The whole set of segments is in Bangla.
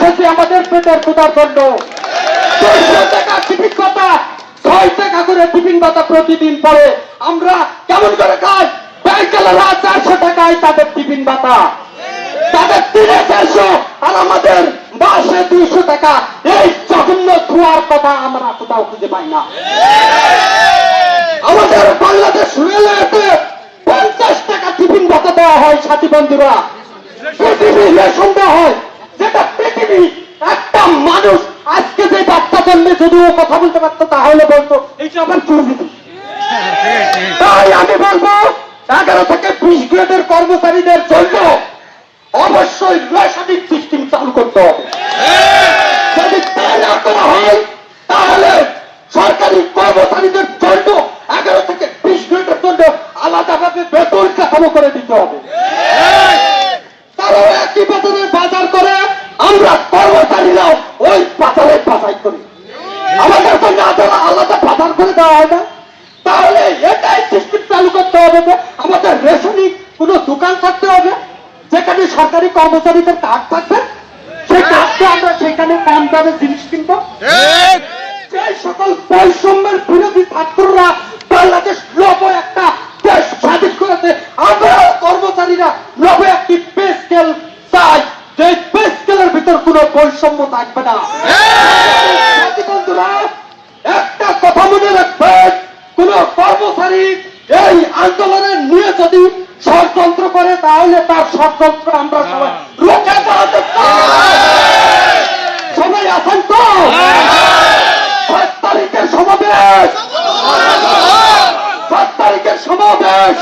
এসেছি আমাদের পেটের ক্ষুধার জন্য। 200 টাকা টিফিন ভাতা, 6 টাকা করে টিফিন ভাতা প্রতিদিন পরে আমরা কেমন করে খাই? ব্যাংকেরা 400 টাকায় তাদের টিফিন ভাতা, তাদের 300 আর আমাদের মাসে 200 টাকা। এই জঘন্য ধোয়ার কথা আমরা কোথাও খুঁজে পাই না। আমাদের বাংলাদেশ রেলওয়েতে 50 টাকা টিফিন ভাতা দেওয়া হয় সাথী বন্ধুরা, পৃথিবী রেশন দেওয়া হয়, যেটা পৃথিবী একটা মানুষ আজকে যে বাচ্চা জন্মে যদি ও কথা বলতে পারতো তাহলে বলতো এইটা আমার চুরি। তাই আমি বলবো 11 থেকে 20 গ্রেডের কর্মচারীদের জন্য অবশ্যই রেশনিং সিস্টেম চালু করতে হবে। যদি তা না করা হয় তাহলে সরকারি কর্মচারীদের জন্য 11 থেকে 20 গ্রেডের জন্য আলাদাভাবে বেতন কাঠামো করে দিতে হবে। তারাও একই বেতনের বাজার করে, আমরা কর্মচারীরাও ওই বাজারে বাজার করি। আমাদের জন্য আলাদা বাজার করে দেওয়া হয় না। তাহলে এটাই সিস্টেম চালু করতে হবে যে আমাদের রেশনিং কোনো দোকান থাকতে হবে যেখানে সরকারি কর্মচারীদের কার্ড থাকবে, সেই কার্ডে আমরা সেখানে কম দামে জিনিস কিনবো। যে সকল বৈষম্যের বিরোধী ছাত্ররা বাংলাদেশ 90 একটা দেশ স্বাধীন করেছে, আমরা কর্মচারীরা 90 একটি পে স্কেল চাই, যে পে স্কেলের ভিতর কোনো বৈষম্য থাকবে না। বন্ধুরা, একটা কথা মনে রাখবেন, কোন কর্মচারী এই আন্দোলনের নিয়ে যদি ষড়যন্ত্র করে তাহলে তার ষড়যন্ত্র আমরা সবাই রোখে দাঁড়াতে সবাই আছেন তো? 7 তারিখের সমাবেশ, 7 তারিখের সমাবেশ।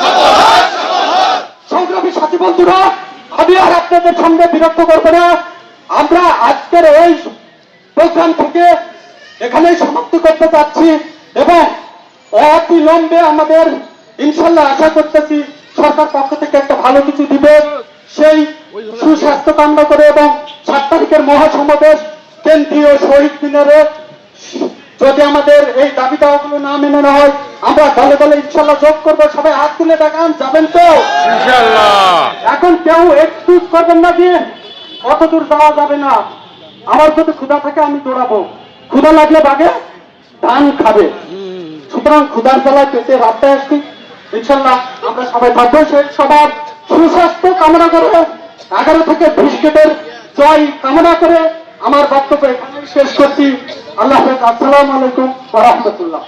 সংগ্রামী সাথী বন্ধুরা, আমি আর আপনাদের সামনে বিরক্ত করবো না। আমরা আজকের এই প্রোগ্রাম থেকে এখানেই সমাপ্তি করতে চাচ্ছি এবং অবিলম্বে আমাদের ইনশাল্লাহ আশা করতেছি সরকার পক্ষ থেকে একটা ভালো কিছু দিবে, সেই সুস্বাস্থ্য কামনা করে এবং 7 তারিখের মহাসমাবেশ কেন্দ্রীয় শহীদ মিনারে যদি আমাদের এই দাবি দাওয়াগুলো না মেনে নেওয়া হয় আমরা দলে দলে ইনশাল্লাহ যোগ করবো। সবাই হাত তুলে দেখান, যাবেন তো ইনশাল্লাহ? এখন কেউ এক্সকিউজ করবেন না যে অত দূর যাওয়া যাবে না, আমার যদি ক্ষুধা থাকে আমি দৌড়াবো, ক্ষুধা লাগলে বাগে ধান খাবে। সুতরাং ক্ষুধার জ্বালায় পেটে রাস্তায় আসছি, ইনশাল্লাহ আমরা সবাই থাকবো। সবার সুস্বাস্থ্য কামনা করে 11 থেকে 20 গ্রেডের জয় কামনা করে আমার বক্তব্য এখানে শেষ করছি। আল্লাহ হাফেজ। আসসালামু আলাইকুম ওয়া রাহমাতুল্লাহ।